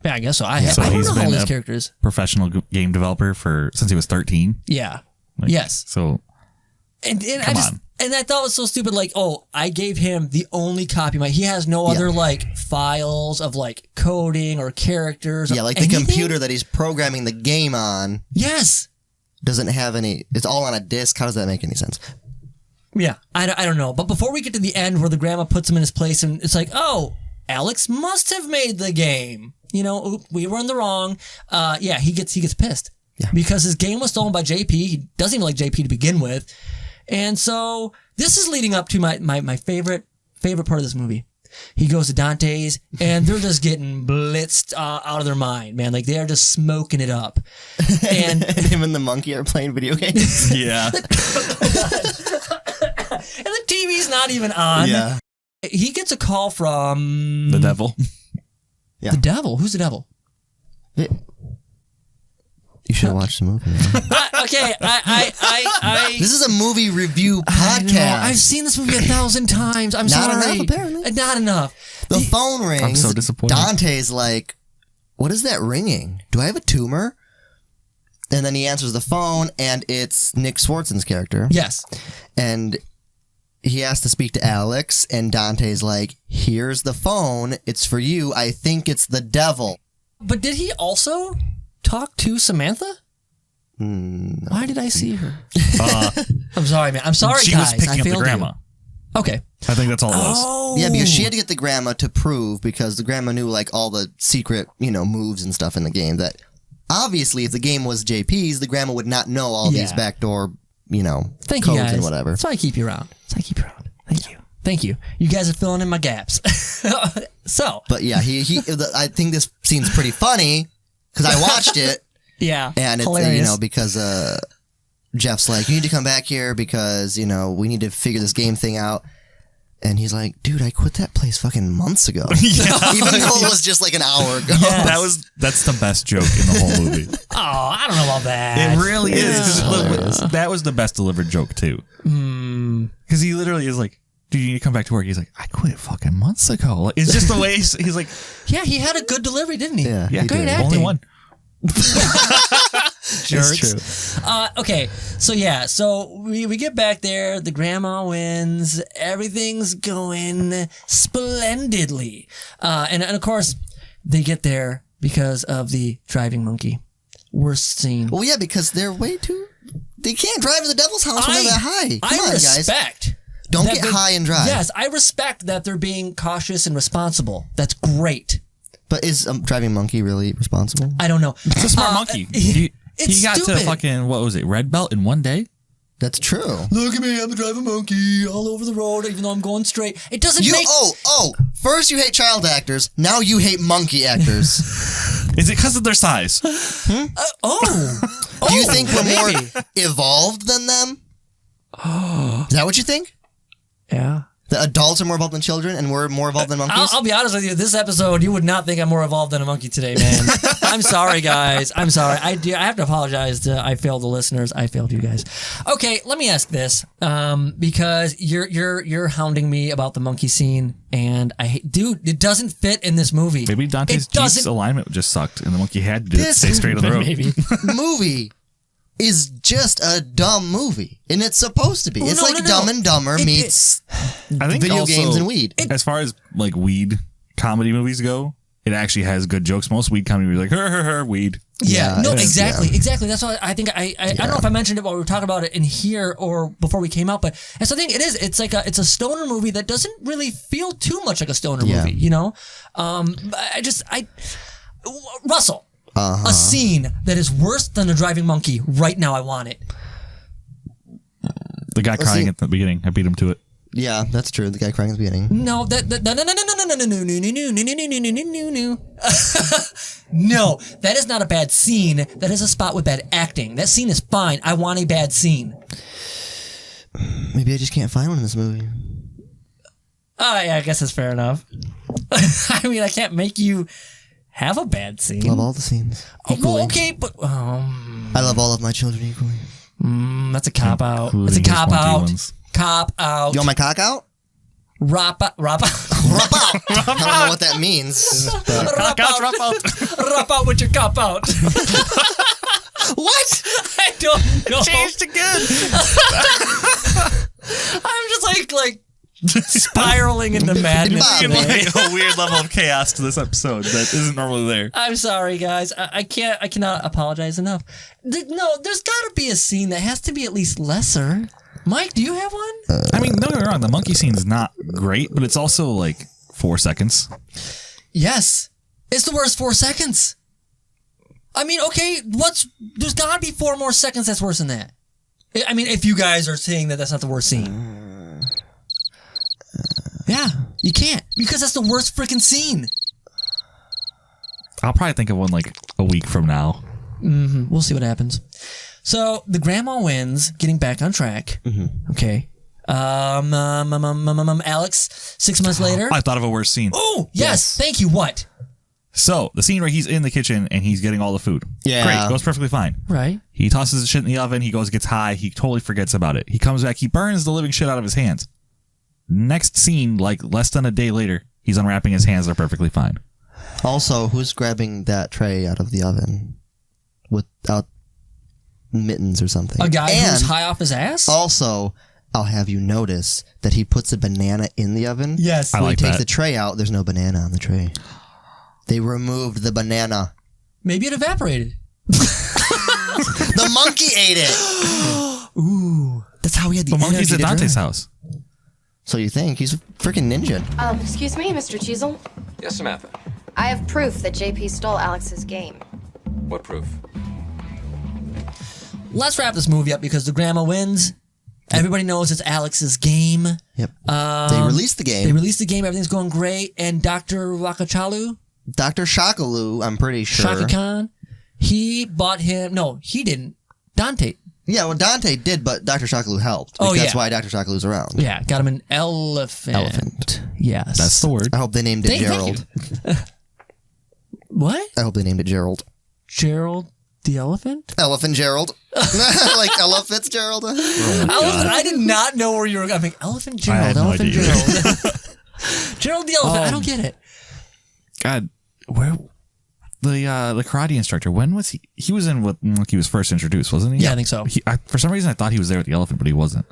Yeah, I guess so. I don't know how old his character is. Professional game developer since he was 13. Yeah. Yes. So, and I thought it was so stupid. Like, oh, I gave him the only copy. He has no other files of coding or characters. Yeah, like anything? the computer that he's programming the game on. Yes. Doesn't have any. It's all on a disc. How does that make any sense? Yeah, I don't know. But before we get to the end where the grandma puts him in his place, and it's like, oh, Alex must have made the game. We were in the wrong. He gets pissed because his game was stolen by JP. He doesn't even like JP to begin with, and so this is leading up to my favorite part of this movie. He goes to Dante's, and they're just getting blitzed out of their mind, man. Like, they are just smoking it up. And him and the monkey are playing video games. Yeah. And the TV's not even on. Yeah. He gets a call from the devil. Yeah. The devil? Who's the devil? You should have watched the movie. Okay, This is a movie review podcast. I've seen this movie 1,000 times. I'm sorry. Not enough, apparently. Not enough. The phone rings. I'm so disappointed. Dante's like, what is that ringing? Do I have a tumor? And then he answers the phone, and it's Nick Swardson's character. Yes. And he has to speak to Alex, and Dante's like, here's the phone. It's for you. I think it's the devil. But did he also talk to Samantha? No. Why did I see her? I'm sorry, man. I'm sorry, she guys. was picking I up the failed grandma. you. Okay. I think that's all it was. Oh. Yeah, because she had to get the grandma to prove, because the grandma knew like all the secret, moves and stuff in the game that obviously if the game was JP's, the grandma would not know all these backdoor, Thank codes you guys. and whatever. That's why I keep you around. Thank you. You guys are filling in my gaps. So. But yeah, I think this scene's pretty funny because I watched it. Yeah. And it's, hilarious. because Jeff's like, you need to come back here because, we need to figure this game thing out. And he's like, dude, I quit that place fucking months ago. Even though it was just like an hour ago. Yes. That's the best joke in the whole movie. Oh, I don't know about that. It really is. That was the best delivered joke too. Because he literally is like, "Do you need to come back to work?" He's like, "I quit fucking months ago." Like, it's just the way he's like, yeah, he had a good delivery, didn't he? Yeah, "Yeah, great did. acting. Only one." Jerks. Okay, so we get back there. The grandma wins. Everything's going splendidly, and of course they get there because of the driving monkey. Worst scene. Well, yeah, because they're way too. They can't drive to the devil's house when they're that high. Come on, respect. Guys. Don't get high and drive. Yes, I respect that they're being cautious and responsible. That's great. But is driving monkey really responsible? I don't know. It's a smart monkey. He got stupid. to fucking, what was it, red belt in one day? That's true. Look at me, I'm a driving monkey all over the road, even though I'm going straight. It doesn't make... First you hate child actors, now you hate monkey actors. Is it because of their size? Do you think we're more evolved than them? Is that what you think? Yeah. The adults are more evolved than children, and we're more evolved than monkeys? I'll be honest with you. This episode, you would not think I'm more evolved than a monkey today, man. I'm sorry, guys. I'm sorry. I have to apologize. I failed the listeners. I failed you guys. Okay, let me ask this, because you're hounding me about the monkey scene, and dude, it doesn't fit in this movie. Maybe Dante's Jeep's alignment just sucked, and the monkey had to stay straight on the road. Maybe. Movie is just a dumb movie, and it's supposed to be. It's Dumb and Dumber meets I think video also, games and weed. As far as like weed comedy movies go, it actually has good jokes. Most weed comedy movies are like, her, weed. Yeah, no, exactly. That's why I think I don't know if I mentioned it while we were talking about it in here or before we came out, but that's the thing. It is. It's like it's a stoner movie that doesn't really feel too much like a stoner movie. Russell. A scene that is worse than a driving monkey right now. I want it. The guy crying at the beginning. I beat him to it. Yeah, that's true. The guy crying at the beginning. No, no, that is not a bad scene. That is a spot with bad acting. That scene is fine. I want a bad scene. Maybe I just can't find one in this movie. Oh, yeah, I guess that's fair enough. I mean, I can't make you have a bad scene. Love all the scenes equally. Well, okay, but I love all of my children equally. That's a cop out. That's a cop out. Cop out. You want my cock out? Rop out. Rop out. I don't know what that means. Rop out with your cop out. What? I don't know. Changed again. I'm just like spiraling into madness. A weird level of chaos to this episode that isn't normally there. I'm sorry, guys. I cannot apologize enough. There's got to be a scene that has to be at least lesser. Mike, do you have one? I mean, don't get me wrong. The monkey scene's not great, but it's also like 4 seconds. Yes, it's the worst 4 seconds. I mean, okay, there's got to be 4 more seconds that's worse than that. I mean, if you guys are saying that that's not the worst scene. Yeah, you can't, because that's the worst freaking scene. I'll probably think of one like a week from now. We'll see what happens. So the grandma wins, getting back on track. Okay. Alex, 6 months later. I thought of a worse scene. Oh, yes. Thank you. What? So the scene where he's in the kitchen and he's getting all the food. Yeah. Great. Goes perfectly fine. Right. He tosses the shit in the oven. He goes, gets high. He totally forgets about it. He comes back. He burns the living shit out of his hands. Next scene, like less than a day later, he's unwrapping his hands. They're perfectly fine. Also, who's grabbing that tray out of the oven without mittens or something? A guy who's high off his ass? Also, I'll have you notice that he puts a banana in the oven. Yes. When like he takes that. the tray out, there's no banana on the tray. They removed the banana. Maybe it evaporated. The monkey ate it. Ooh. That's how he had the The monkey's energy at to Dante's drive. house. So you think he's a freaking ninja? Excuse me, Mr. Cheezel. Yes, Samantha. I have proof that JP stole Alex's game. What proof? Let's wrap this movie up because the grandma wins. Everybody knows it's Alex's game. Yep. They released the game. They released the game. Everything's going great. And Dr. Wakachalu, Dr. Shakalu, I'm pretty sure. Shaka Khan, he bought him. No, he didn't. Dante. Yeah, well, Dante did, but Dr. Shakalu helped. Oh, That's yeah. why Dr. Shakalu's around. Yeah, got him an elephant. Elephant. Yes. That's the word. I hope they named it Gerald. What? I hope they named it Gerald. Gerald the elephant? Elephant Gerald. Like Ella Fitzgerald. I did not know where you were going. I'm like, Elephant I had Gerald, no Elephant idea. Gerald. Gerald the elephant. I don't get it. God, where the karate instructor? When was he? He was in when he was first introduced, wasn't he? Yeah, I think so. For some reason, I thought he was there with the elephant, but he wasn't.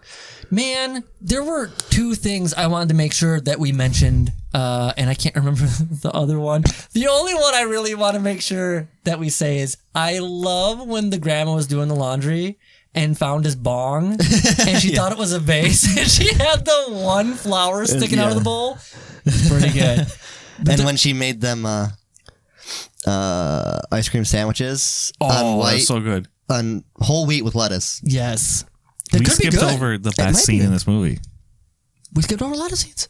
Man, there were two things I wanted to make sure that we mentioned, and I can't remember the other one. The only one I really want to make sure that we say is I love when the grandma was doing the laundry and found his bong, and she thought it was a vase, and she had the one flower sticking out of the bowl. It's pretty good. And when she made them ice cream sandwiches on white, that's so good. On whole wheat with lettuce. Yes. We skipped over the best scene in this movie. We skipped over a lot of scenes.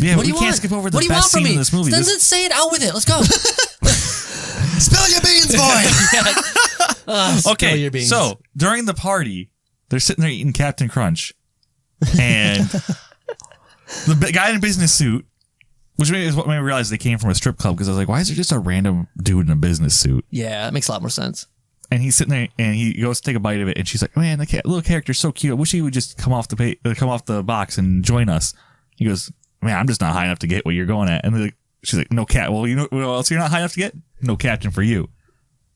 Yeah, What do we you can't want? skip over the What do you best want from scene me? in this movie. Then say it out with it. Let's go. Spill your beans, boy. Spill Okay, your beans. so during the party, they're sitting there eating Captain Crunch, and the guy in a business suit, which is what made me realize they came from a strip club, because I was like, why is there just a random dude in a business suit? Yeah, that makes a lot more sense. And he's sitting there, and he goes to take a bite of it, and she's like, "Man, the little character's so cute. I wish he would just come off the box and join us." He goes, "Man, I'm just not high enough to get what you're going at." And she's like, "No cat. Well, you know what else you're not high enough to get? No captain for you."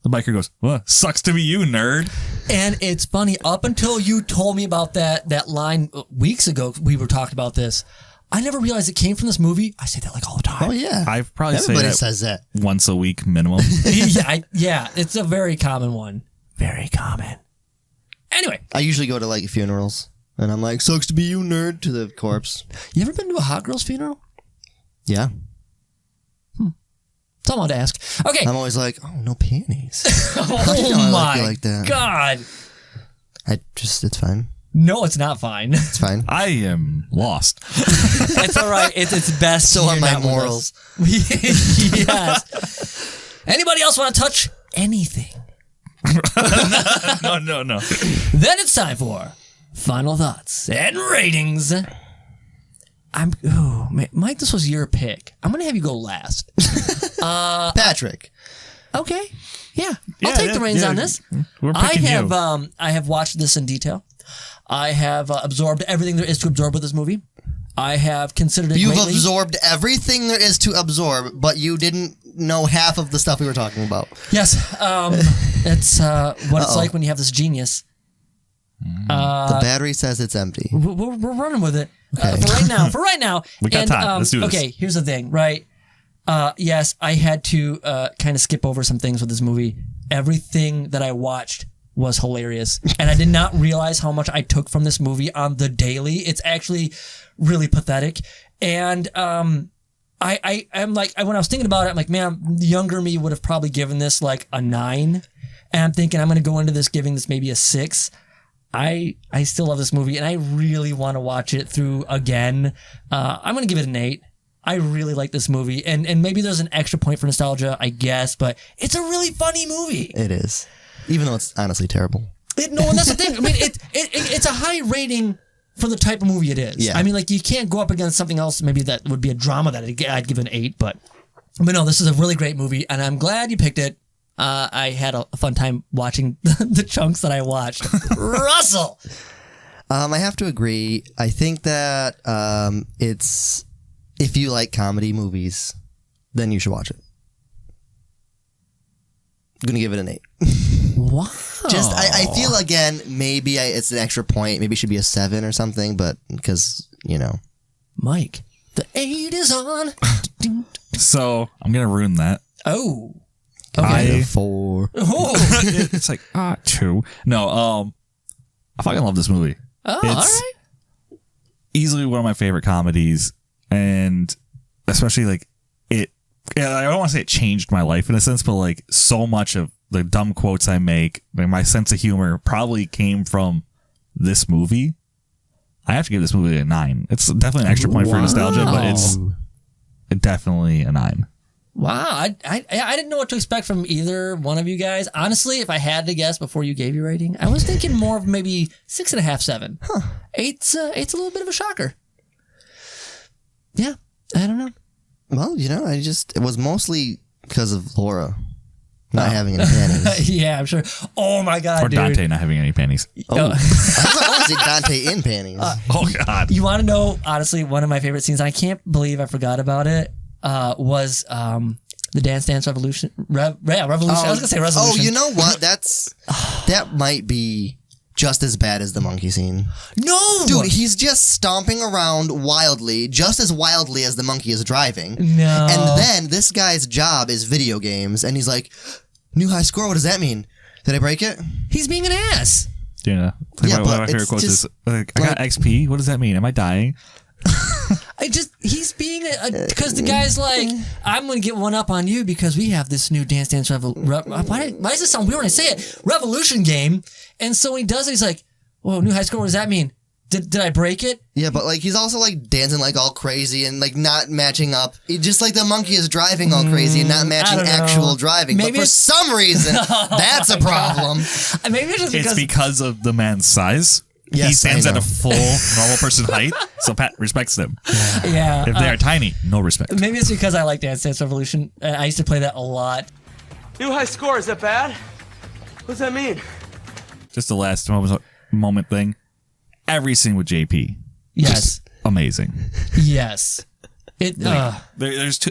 The biker goes, "Well, sucks to be you, nerd." And it's funny, up until you told me about that line weeks ago, we were talking about this. I never realized it came from this movie. I say that like all the time. Oh, yeah. I probably Everybody say says that. once a week minimum. yeah, it's a very common one. Very common. Anyway. I usually go to like funerals, and I'm like, sucks to be you, nerd, to the corpse. You ever been to a hot girl's funeral? Yeah. Someone to ask. Okay. I'm always like, oh, no panties. Oh my like that. God. It's fine. No, it's not fine. It's fine. I am lost. It's all right. It's best. So are you're my not with morals. us. Yes. Anybody else want to touch anything? No. Then it's time for final thoughts and ratings. Mike, this was your pick. I'm gonna have you go last. Patrick. Okay. Yeah. I'll take the reins on this. We're picking you. I have watched this in detail. I have absorbed everything there is to absorb with this movie. I have considered it You've greatly. absorbed everything there is to absorb, but you didn't know half of the stuff we were talking about. Yes. It's what it's like when you have this genius. The battery says it's empty. We're running with it. Okay. For right now. We got time. Let's do this. Okay, here's the thing, right? Yes, I had to kind of skip over some things with this movie. Everything that I watched was hilarious, and I did not realize how much I took from this movie on the daily. It's actually really pathetic, and I'm like, when I was thinking about it, I'm like, man, the younger me would have probably given this like a 9, and I'm thinking I'm going to go into this giving this maybe a 6. I still love this movie, and I really want to watch it through again. I'm going to give it an 8. I really like this movie, and maybe there's an extra point for nostalgia, I guess, but it's a really funny movie. It is. Even though it's honestly terrible. And that's the thing. I mean, it's a high rating for the type of movie it is. Yeah. I mean, like, you can't go up against something else, maybe that would be a drama that I'd give an 8, but no, this is a really great movie, and I'm glad you picked it. I had a fun time watching the chunks that I watched. Russell! I have to agree. I think that it's... If you like comedy movies, then you should watch it. I'm going to give it an 8. Wow. Just, I feel, again, maybe it's an extra point. Maybe it should be a 7 or something, but because, Mike, the 8 is on. So I'm gonna ruin that. Oh. Okay. 4. Oh. It's like 2. No, I fucking love this movie. Oh, all right. easily one of my favorite comedies, and especially like it. I don't want to say it changed my life in a sense, but like so much of the dumb quotes I make, like my sense of humor, probably came from this movie. I have to give this movie a 9. It's definitely an extra point for nostalgia, but it's definitely a 9. Wow, I didn't know what to expect from either one of you guys. Honestly, if I had to guess before you gave your rating, I was thinking more of maybe 6.5, 7. Huh. Eight's a little bit of a shocker. Yeah, I don't know. Well, it was mostly because of Laura not having any panties. Yeah, I'm sure. Oh my God, or dude. Dante not having any panties. I want to see Dante in panties. Oh God. You want to know, honestly, one of my favorite scenes, and I can't believe I forgot about it, was the Dance Revolution. Revolution. I was going to say resolution. Oh, you know what? That might be just as bad as the monkey scene. No! Dude, he's just stomping around wildly, just as wildly as the monkey is driving. No. And then this guy's job is video games, and he's like, new high score, what does that mean? Did I break it? He's being an ass. Yeah. One of my favorite quotes is, I got XP, what does that mean? Am I dying? He's being because the guy's like, I'm going to get one up on you because we have this new Dance why does this sound weird when I say it? Revolution game. And so when he does it, he's like, whoa, new high score, what does that mean? Did I break it? Yeah, but like he's also like dancing like all crazy and like not matching up. Just like the monkey is driving all crazy and not matching actual driving. Maybe but for some reason, that's a problem. Maybe it's because of the man's size. Yes, he stands at a full normal person height, so Pat respects them. Yeah. If they are tiny, no respect. Maybe it's because I like Dance Revolution. I used to play that a lot. New high score, is that bad? What does that mean? Just the last moment thing. Every scene with JP. Yes. Just amazing. Yes. There's two.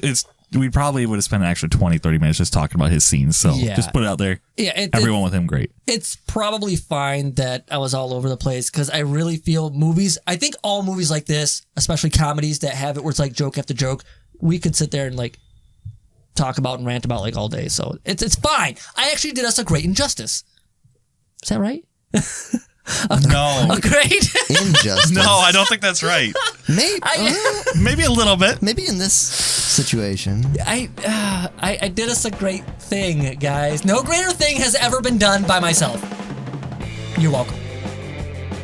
We probably would have spent an extra 20, 30 minutes just talking about his scenes. So just put it out there. Yeah, everyone with him, great. It's probably fine that I was all over the place because I really feel I think all movies like this, especially comedies that have it where it's like joke after joke, we could sit there and like talk about and rant about like all day. So it's fine. I actually did us a great injustice. Is that right? No. A great injustice. No, I don't think that's right. Maybe a little bit. Maybe in this situation. I did us a great thing, guys. No greater thing has ever been done by myself. You're welcome.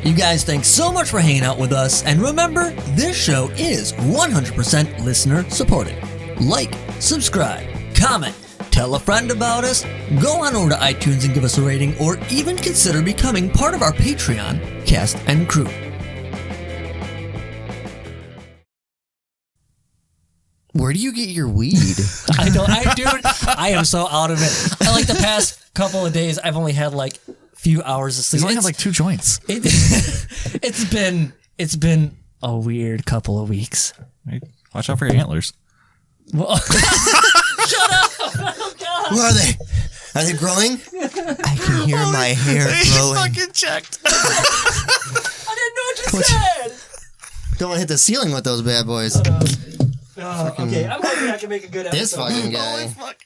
You guys, thanks so much for hanging out with us. And remember, this show is 100% listener supported. Like, subscribe, comment, tell a friend about us, go on over to iTunes and give us a rating, or even consider becoming part of our Patreon cast and crew. Where do you get your weed? I am so out of it. Like the past couple of days, I've only had like a few hours of sleep. He's only had like 2 joints. It's been a weird couple of weeks. Watch out for your antlers. Well, shut up! Oh, God. Where are they? Are they growing? I can hear my hair growing. Fucking checked. I didn't know what you said. Don't want to hit the ceiling with those bad boys. Okay, I'm hoping I can make a good episode. This fucking guy. Holy fuck.